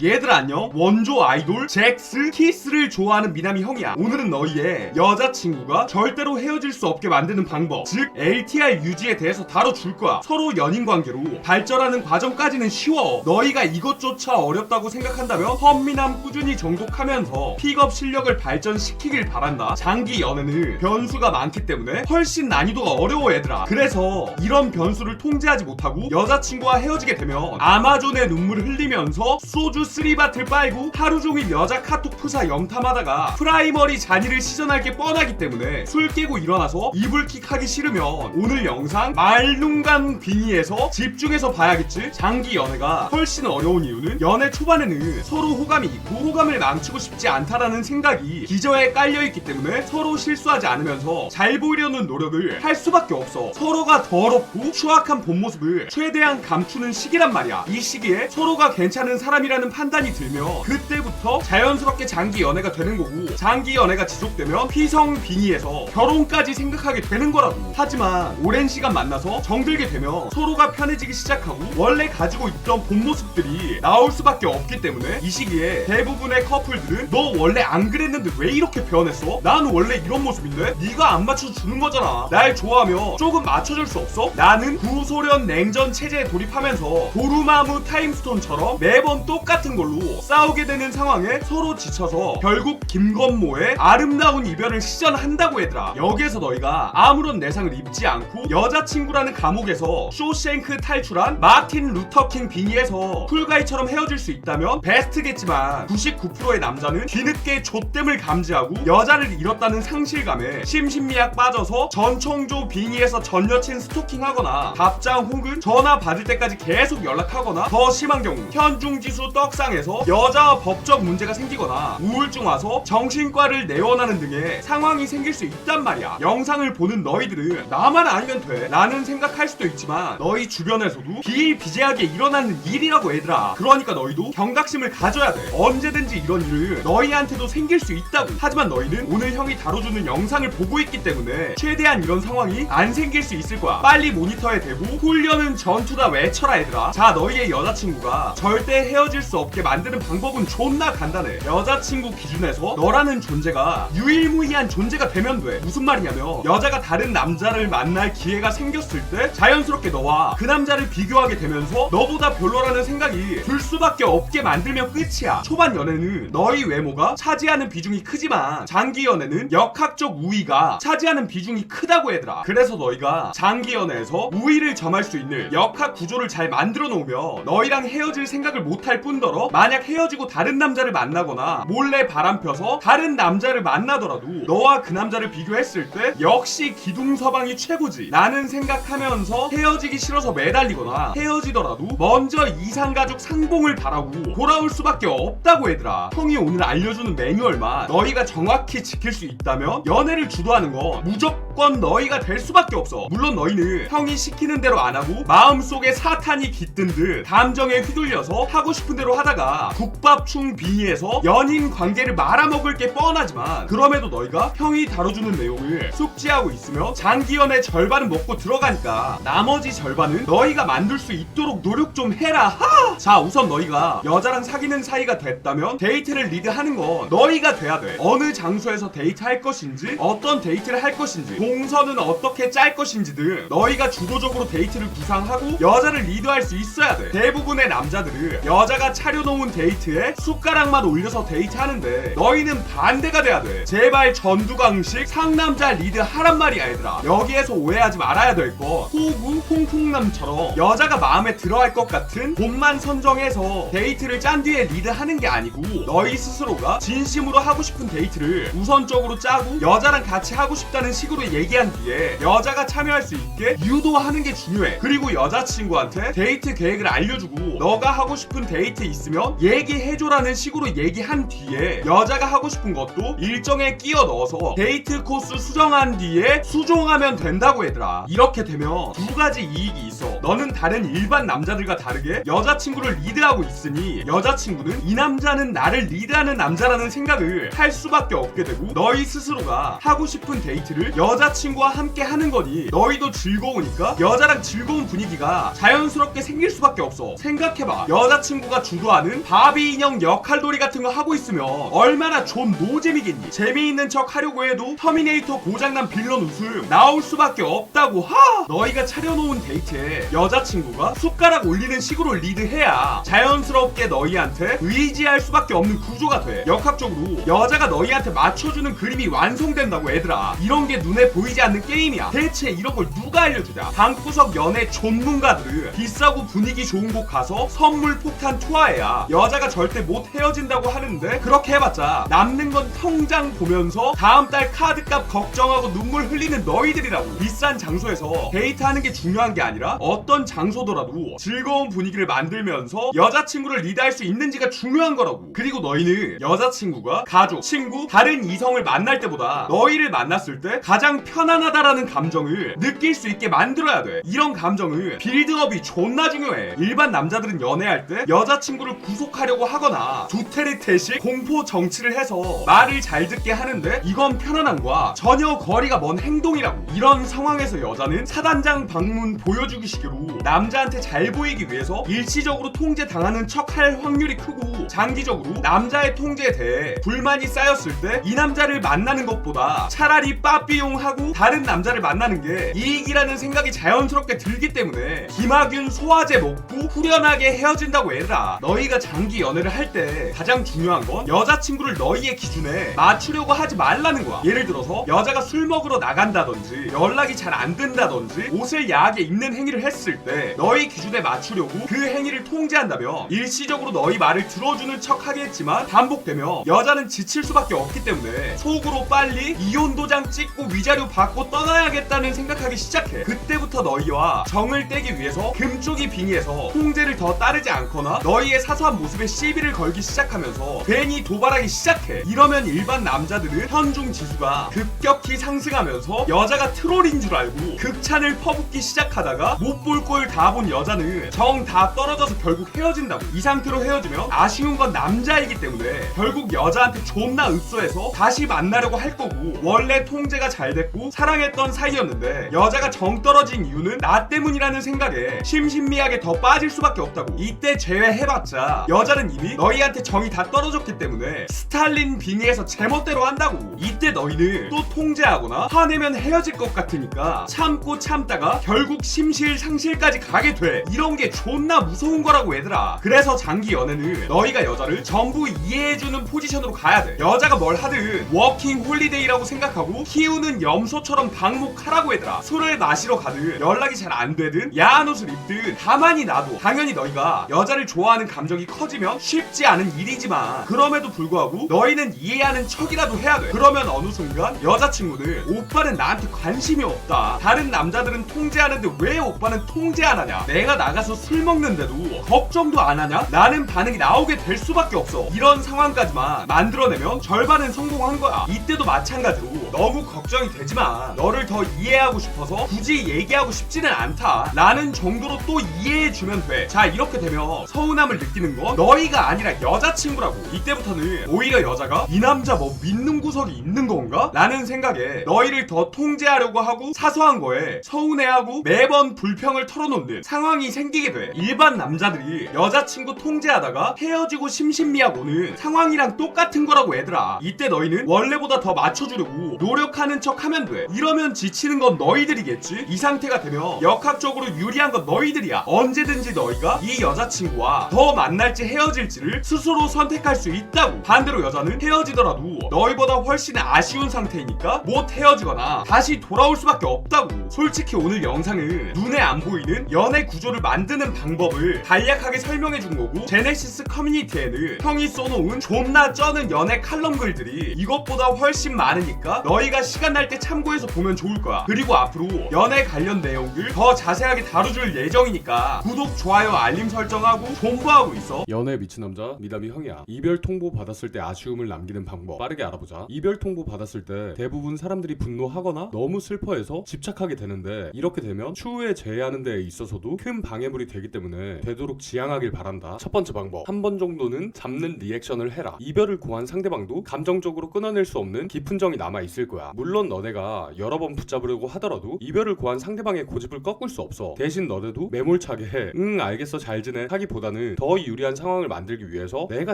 얘들 안녕. 원조 아이돌 잭스 키스를 좋아하는 미나미 형이야. 오늘은 너희의 여자친구가 절대로 헤어질 수 없게 만드는 방법, 즉 LTR 유지에 대해서 다뤄줄 거야. 서로 연인관계로 발전하는 과정까지는 쉬워. 너희가 이것조차 어렵다고 생각한다면 헌미남 꾸준히 정독하면서 픽업 실력을 발전시키길 바란다. 장기 연애는 변수가 많기 때문에 훨씬 난이도가 어려워 얘들아. 그래서 이런 변수를 통제하지 못하고 여자친구와 헤어지게 되면 아마존의 눈물을 흘리면서 소주 3바틀 빨고 하루종일 여자 카톡 프사 염탐하다가 프라이머리 잔이를 시전할 게 뻔하기 때문에 술 깨고 일어나서 이불킥 하기 싫으면 오늘 영상 말눈간 빙의에서 집중해서 봐야겠지. 장기 연애가 훨씬 어려운 이유는 연애 초반에는 서로 호감이 있고 호감을 망치고 싶지 않다라는 생각이 기저에 깔려있기 때문에 서로 실수하지 않으면서 잘 보이려는 노력을 할 수밖에 없어. 서로가 더럽고 추악한 본 모습을 최대한 감추는 시기란 말이야. 이 시기에 서로가 괜찮은 사람이라는 판단이 들면 그때부터 자연스럽게 장기 연애가 되는 거고, 장기 연애가 지속되면 피성 빙의에서 결혼까지 생각하게 되는 거라고. 하지만 오랜 시간 만나서 정들게 되면 서로가 편해지기 시작하고 원래 가지고 있던 본 모습들이 나올 수밖에 없기 때문에 이 시기에 대부분의 커플들은 너 원래 안 그랬는데 왜 이렇게 변했어? 나는 원래 이런 모습인데? 네가 안 맞춰주는 거잖아. 날 좋아하면 조금 맞춰줄 수 없어? 나는 구소련 냉전 체제에 돌입하면서 도루마무 타임스톤처럼 매번 똑같은 걸로 싸우게 되는 상황에 서로 지쳐서 결국 김건모의 아름다운 이별을 시전한다고 얘들아. 여기에서 너희가 아무런 내상을 입지 않고 여자친구라는 감옥에서 쇼생크 탈출한 마틴 루터킹 빙의에서 쿨가이처럼 헤어질 수 있다면 베스트겠지만 99%의 남자는 뒤늦게 좆됨을 감지하고 여자를 잃었다는 상실감에 심신미약 빠져서 전청조 빙의에서 전 여친 스토킹하거나 답장 혹은 전화 받을 때까지 계속 연락하거나 더 심한 경우 현중지수 떡상에서 여자와 법적 문제가 생기거나 우울증 와서 정신과를 내원하는 등의 상황이 생길 수 있단 말이야. 영상을 보는 너희들은 나만 아니면 돼 라는 생각할 수도 있지만 너희 주변에서도 비일비재하게 일어나는 일이라고 얘들아. 그러니까 너희도 경각심을 가져야 돼. 언제든지 이런 일은 너희한테도 생길 수 있다고. 하지만 너희는 오늘 형이 다뤄주는 영상을 보고 있기 때문에 최대한 이런 상황이 안 생길 수 있을 거야. 빨리 모니터에 대고 훈련은 전투다 외쳐라 얘들아. 자, 너희의 여자친구가 절대 헤어질 수 없게 만드는 방법은 존나 간단해. 여자친구 기준에서 너라는 존재가 유일무이한 존재가 되면 돼. 무슨 말이냐면 여자가 다른 남자를 만날 기회가 생겼을 때 자연스럽게 너와 그 남자를 비교하게 되면서 너보다 별로라는 생각이 들 수밖에 없게 만들면 끝이야. 초반 연애는 너희 외모가 차지하는 비중이 크지만 장기 연애는 역학적 우위가 차지하는 비중이 크다고 얘들아. 그래서 너희가 장기 연애에서 우위를 점할 수 있는 역학 구조를 잘 만들어 놓으면 너희랑 헤어질 생각을 못할 뿐더러 만약 헤어지고 다른 남자를 만나거나 몰래 바람펴서 다른 남자를 만나더라도 너와 그 남자를 비교했을 때 역시 기둥서방이 최고지 라는 생각하면서 헤어지기 싫어서 매달리거나 헤어지더라도 먼저 이상가족 상봉을 바라고 돌아올 수밖에 없다고 얘들아. 형이 오늘 알려주는 매뉴얼만 너희가 정확히 지킬 수 있다면 연애를 주도하는 건 무조건 너희가 될 수밖에 없어. 물론 너희는 형이 시키는 대로 안 하고 마음속에 사탄이 깃든 듯 감정에 휘둘려서 하고 싶은 대로 하다가 국밥충 빙의에서 연인 관계를 말아먹을 게 뻔하지만 그럼에도 너희가 형이 다뤄주는 내용을 숙지하고 있으면 장기 연애 절반은 먹고 들어가니까 나머지 절반은 너희가 만들 수 있도록 노력 좀 해라. 자, 우선 너희가 여자랑 사귀는 사이가 됐다면 데이트를 리드하는 건 너희가 돼야 돼. 어느 장소에서 데이트할 것인지 어떤 데이트를 할 것인지 동선은 어떻게 짤 것인지 등 너희가 주도적으로 데이트를 구상하고 여자를 리드할 수 있어야 돼. 대부분의 남자들은 여자가 차려놓은 데이트에 숟가락만 올려서 데이트하는데 너희는 반대가 돼야 돼. 제발 전두광식 상남자 리드 하란 말이야 얘들아. 여기에서 오해하지 말아야 될 건 호구 홍풍남처럼 여자가 마음에 들어할 것 같은 곳만 선정해서 데이트를 짠 뒤에 리드하는 게 아니고 너희 스스로가 진심으로 하고 싶은 데이트를 우선적으로 짜고 여자랑 같이 하고 싶다는 식으로 얘기한 뒤에 여자가 참여할 수 있게 유도하는 게 중요해. 그리고 여자친구한테 데이트 계획을 알려주고 너가 하고 싶은 데이트 있으면 얘기해줘라는 식으로 얘기한 뒤에 여자가 하고 싶은 것도 일정에 끼워 넣어서 데이트 코스 수정한 뒤에 수정하면 된다고 얘들아. 이렇게 되면 두 가지 이익이 있어. 너는 다른 일반 남자들과 다르게 여자친구를 리드하고 있으니 여자친구는 이 남자는 나를 리드하는 남자라는 생각을 할 수밖에 없게 되고 너희 스스로가 하고 싶은 데이트를 여자친구와 함께 하는 거니 너희도 즐거우니까 여자랑 즐거운 분위기가 자연스럽게 생길 수밖에 없어. 생각해봐. 여자친구가 주도하는 주도하는 바비 인형 역할놀이 같은 거 하고 있으면 얼마나 좀 노잼이겠니. 재미있는 척 하려고 해도 터미네이터 고장난 빌런 웃음 나올 수밖에 없다고. 너희가 차려놓은 데이트에 여자친구가 숟가락 올리는 식으로 리드해야 자연스럽게 너희한테 의지할 수밖에 없는 구조가 돼. 역학적으로 여자가 너희한테 맞춰주는 그림이 완성된다고. 얘들아, 이런 게 눈에 보이지 않는 게임이야. 대체 이런 걸 누가 알려주냐. 방구석 연애 전문가들은 비싸고 분위기 좋은 곳 가서 선물 폭탄 투하해야 여자가 절대 못 헤어진다고 하는데, 그렇게 해봤자 남는 건 통장 보면서 다음 달 카드값 걱정하고 눈물 흘리는 너희들이라고. 비싼 장소에서 데이트하는 게 중요한 게 아니라 어떤 장소더라도 즐거운 분위기를 만들면서 여자친구를 리드할 수 있는지가 중요한 거라고. 그리고 너희는 여자친구가 가족, 친구, 다른 이성을 만날 때보다 너희를 만났을 때 가장 편안하다라는 감정을 느낄 수 있게 만들어야 돼. 이런 감정은 빌드업이 존나 중요해. 일반 남자들은 연애할 때 여자친구를 구속하려고 하거나 두테르테식 공포 정치를 해서 말을 잘 듣게 하는데, 이건 편안함과 전혀 거리가 먼 행동이라고. 이런 상황에서 여자는 사단장 방문 보여주기식으로 남자한테 잘 보이기 위해서 일시적으로 통제당하는 척할 확률이 크고, 장기적으로 남자의 통제에 대해 불만이 쌓였을 때 이 남자를 만나는 것보다 차라리 빠삐용하고 다른 남자를 만나는 게 이익이라는 생각이 자연스럽게 들기 때문에 김학윤 소화제 먹고 후련하게 헤어진다고. 얘들아, 너희가 장기 연애를 할 때 가장 중요한 건 여자친구를 너희의 기준에 맞추려고 하지 말라는 거야. 예를 들어서 여자가 술 먹으러 나간다든지 연락이 잘 안 된다든지 옷을 야하게 입는 행위를 했을 때 너희 기준에 맞추려고 그 행위를 통제한다면 일시적으로 너희 말을 들어주는 척 하겠지만, 반복되면 여자는 지칠 수밖에 없기 때문에 속으로 빨리 이혼 도장 찍고 위자료 받고 떠나야겠다는 생각하기 시작해. 그때부터 너희와 정을 떼기 위해서 금쪽이 빙의해서 통제를 더 따르지 않거나 너희의 사소한 모습에 시비를 걸기 시작하면서 괜히 도발하기 시작해. 이러면 일반 남자들은 현중 지수가 급격히 상승하면서 여자가 트롤인 줄 알고 극찬을 퍼붓기 시작하다가 못 볼 걸 다 본 여자는 정 다 떨어져서 결국 헤어진다고. 이 상태로 헤어지면 아쉬운 건 남자이기 때문에 결국 여자한테 존나 읍소해서 다시 만나려고 할 거고, 원래 통제가 잘 됐고 사랑했던 사이였는데 여자가 정 떨어진 이유는 나 때문이라는 생각에 심신미하게 더 빠질 수밖에 없다고. 이때 제외해봤자 여자는 이미 너희한테 정이 다 떨어졌기 때문에 스탈린 빙의해서 제멋대로 한다고. 이때 너희는 또 통제하거나 화내면 헤어질 것 같으니까 참고 참다가 결국 심실상실까지 가게 돼. 이런 게 존나 무서운 거라고. 얘들아, 그래서 장기 연애는 너희가 여자를 전부 이해해주는 포지션으로 가야 돼. 여자가 뭘 하든 워킹 홀리데이라고 생각하고 키우는 염소처럼 방목하라고. 얘들아, 술을 마시러 가든 연락이 잘 안 되든 야한 옷을 입든 가만히 놔도 당연히 너희가 여자를 좋아하는 감정이 커지면 쉽지 않은 일이지만, 그럼에도 불구하고 너희는 이해하는 척이라도 해야 돼. 그러면 어느 순간 여자친구는 오빠는 나한테 관심이 없다, 다른 남자들은 통제하는데 왜 오빠는 통제 안 하냐, 내가 나가서 술 먹는데도 걱정도 안 하냐, 라는 반응이 나오게 될 수밖에 없어. 이런 상황까지만 만들어내면 절반은 성공한 거야. 이때도 마찬가지로 너무 걱정이 되지만 너를 더 이해하고 싶어서 굳이 얘기하고 싶지는 않다 라는 정도로 또 이해해주면 돼. 자, 이렇게 되면 서운함을 느끼는 건 너희가 아니라 여자친구라고. 이때부터는 오히려 여자가 이 남자 뭐 믿는 구석이 있는 건가? 라는 생각에 너희를 더 통제하려고 하고 사소한 거에 서운해하고 매번 불평을 털어놓는 상황이 생기게 돼. 일반 남자들이 여자친구 통제하다가 헤어지고 심신미하고는 상황이랑 똑같은 거라고. 얘들아, 이때 너희는 원래보다 더 맞춰주려고 노력하는 척 하면 돼. 이러면 지치는 건 너희들이겠지. 이 상태가 되면 역학적으로 유리한 건 너희들이야. 언제든지 너희가 이 여자친구와 더 만날지 헤어질지를 스스로 선택할 수 있다고. 반대로 여자는 헤어지더라도 너희보다 훨씬 아쉬운 상태이니까 못 헤어지거나 다시 돌아올 수밖에 없다고. 솔직히 오늘 영상은 눈에 안 보이는 연애 구조를 만드는 방법을 간략하게 설명해 준 거고, 제네시스 커뮤니티에는 형이 써놓은 존나 쩌는 연애 칼럼 글들이 이것보다 훨씬 많으니까 너희가 시간 날 때 참고해서 보면 좋을 거야. 그리고 앞으로 연애 관련 내용들 더 자세하게 다뤄줄 예정이니까 구독, 좋아요, 알림 설정하고 존버하고 있어. 연애 미친 남자 미담이 형이야. 이별 통보 받았을 때 아쉬움을 남기는 방법 빠르게 알아보자. 이별 통보 받았을 때 대부분 사람들이 분노하거나 너무 슬퍼해서 집착하게 되는데, 이렇게 되면 추후에 재회하는 데 있어서도 큰 방해물이 되기 때문에 되도록 지양하길 바란다. 첫 번째 방법, 한 번 정도는 잡는 리액션을 해라. 이별을 고한 상대방도 감정적으로 끊어낼 수 없는 깊은 정이 남아있을 거야. 물론 너네가 여러 번 붙잡으려고 하더라도 이별을 고한 상대방의 고집을 꺾을 수 없어. 대신 너네도 매몰차게 해. 응 알겠어 잘 지내 하기보다는 더 유리한 상황을 만들기 위해서 내가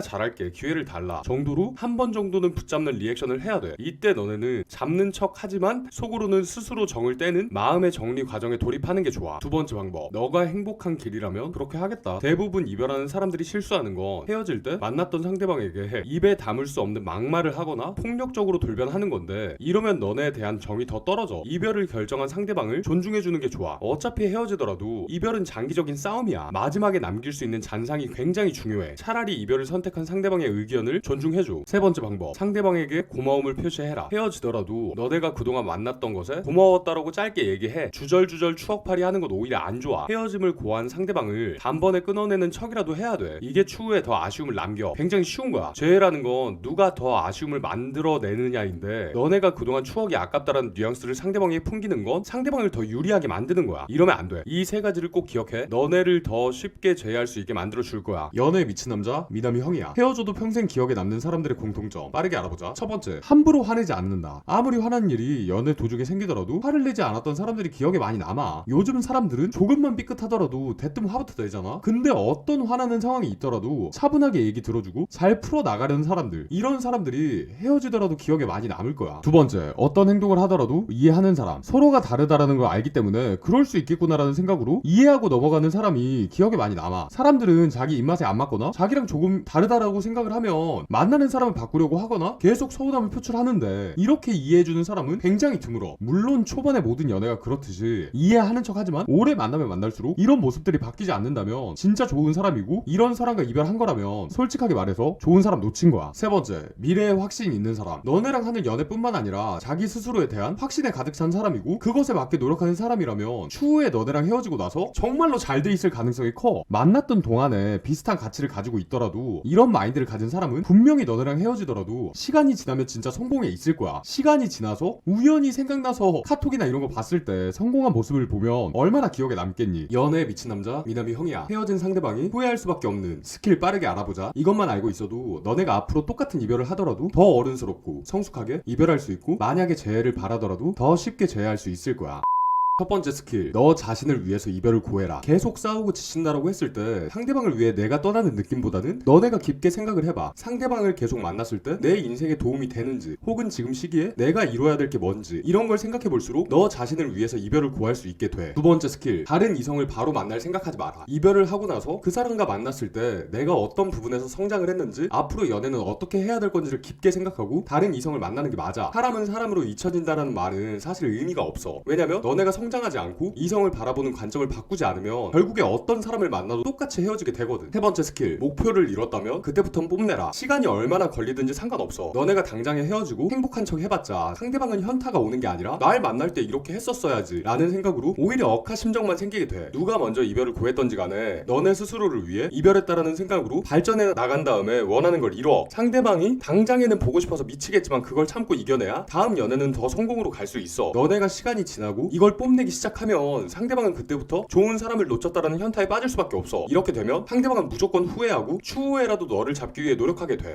잘할게, 기회를 달라 정도로 한 번 정도는 붙잡는 리액션을 해야 돼. 이때 너네는 잡는 척 하지만 속으로는 스스로 정을 떼는 마음의 정리 과정에 돌입하는 게 좋아. 두 번째 방법, 너가 행복한 길이라면 그렇게 하겠다. 대부분 이별하는 사람들이 실수하는 건 헤어질 때 만났던 상대방에게 입에 담을 수 없는 막말을 하거나 폭력적으로 돌변하는 건데, 이러면 너네에 대한 정이 더 떨어져. 이별을 결정한 상대방을 존중해주는 게 좋아. 어차피 헤어지더라도 이별은 장기적인 싸움이야. 마지막에 남길 수 있는 잔상이 굉장히 중요해. 차라리 이별을 선택한 상대방의 의견을 존중해줘. 세 번째 방법, 상대방에게 고마움을 표시해라. 헤어지더라도 너네가 그동안 만났던 것에 고마웠다라고 짧게 얘기해. 주절주절 추억팔이 하는 건 오히려 안 좋아. 헤어짐을 고한 상대방을 단번에 끊어내는 척이라도 해야 돼. 이게 추후에 더 아쉬움을 남겨. 굉장히 쉬운 거야. 죄라는 건 누가 더 아쉬움을 만들어내느냐인데, 너네가 그동안 추억이 아깝다라는 뉘앙스를 상대방에게 풍기는 건 상대방을 더 유리하게 만드는 거야. 이러면 안 돼. 이 세 가지를 꼭 기억해. 너네를 더 쉽게 제외할 수 있게 만들어줄 거야. 연애에 미친 남자 미남이 형이야. 헤어져도 평생 기억에 남는 사람들의 공통점 빠르게 알아보자. 첫 번째, 함부로 화내지 않는다. 아무리 화나는 일이 연애 도중에 생기더라도 화를 내지 않았던 사람들이 기억에 많이 남아. 요즘 사람들은 조금만 삐끗하더라도 대뜸 화부터 내잖아. 근데 어떤 화나는 상황이 있더라도 차분하게 얘기 들어주고 잘 풀어나가려는 사람들, 이런 사람들이 헤어지더라도 기억에 많이 남을 거야. 두 번째, 어떤 행동을 하더라도 이해하는 사람. 서로가 다르다라는 걸 알기 때문에 그럴 수 있겠구나라는 생각으로 이해하고 넘어가는 사람이 기억에 많이 남아. 사람들은 자기 입맛에 안 맞거나 자기랑 조금 다르다라고 생각을 하면 만나는 사람을 바꾸려고 하거나 계속 서운함을 표출하는데, 이렇게 이해해주는 사람은 굉장히 드물어. 물론 초반에 모든 연애가 그렇듯이 이해하는 척 하지만 오래 만나면 만날수록 이런 모습들이 바뀌지 않는다면 진짜 좋은 사람이고, 이런 사람과 이별한 거라면 솔직하게 말해서 좋은 사람 놓친 거야. 세 번째, 미래에 확신 있는 사람. 너네랑 하는 연애뿐만 아니라 자기 스스로에 대한 확신에 가득 찬 사람이고, 그것에 맞게 노력하는 사람이라면 추후에 너네랑 헤어지고 나서 정말로 잘 돼 있을 가능성이 커. 만났던 동안에 비슷한 가치를 가지고 있더라도 이런 마인드를 가진 사람은 분명히 너네랑 헤어지더라도 시간이 지나면 진짜 성공에 있을 거야. 시간이 지나서 우연히 생각나서 카톡이나 이런 거 봤을 때 성공한 모습을 보면 얼마나 기억에 남겠니. 연애에 미친 남자 미남이 형이야. 헤어진 상대방이 후회할 수밖에 없는 스킬 빠르게 알아보자. 이것만 알고 있어도 너네가 앞으로 똑같은 이별을 하더라도 더 어른스럽고 성숙하게 이별할 수 있고, 만약에 재회를 바라더라도 더 쉽게 재회할 수 있을 거야. 첫 번째 스킬, 너 자신을 위해서 이별을 고해라. 계속 싸우고 지친다라고 했을 때 상대방을 위해 내가 떠나는 느낌보다는 너네가 깊게 생각을 해봐. 상대방을 계속 만났을 때 내 인생에 도움이 되는지, 혹은 지금 시기에 내가 이뤄야 될 게 뭔지, 이런 걸 생각해 볼수록 너 자신을 위해서 이별을 고할 수 있게 돼. 두 번째 스킬, 다른 이성을 바로 만날 생각하지 마라. 이별을 하고 나서 그 사람과 만났을 때 내가 어떤 부분에서 성장을 했는지, 앞으로 연애는 어떻게 해야 될 건지를 깊게 생각하고 다른 이성을 만나는 게 맞아. 사람은 사람으로 잊혀진다라는 말은 사실 의미가 없어. 왜냐면 너네가 성장하지 않고 이성을 바라보는 관점을 바꾸지 않으면 결국에 어떤 사람을 만나도 똑같이 헤어지게 되거든. 세 번째 스킬, 목표를 이뤘다면 그때부터는 뽐내라. 시간이 얼마나 걸리든지 상관없어. 너네가 당장에 헤어지고 행복한 척 해봤자 상대방은 현타가 오는 게 아니라 날 만날 때 이렇게 했었어야지 라는 생각으로 오히려 억하심정만 생기게 돼. 누가 먼저 이별을 고했던지 간에 너네 스스로를 위해 이별했다라는 생각으로 발전해 나간 다음에 원하는 걸 이뤄. 상대방이 당장에는 보고 싶어서 미치겠지만 그걸 참고 이겨내야 다음 연애는 더 성공으로 갈 수 있어. 너네가 시간이 지나고 이걸 뽐내기 시작하면 상대방은 그때부터 좋은 사람을 놓쳤다라는 현타에 빠질 수밖에 없어. 이렇게 되면 상대방은 무조건 후회하고 추후에라도 너를 잡기 위해 노력하게 돼.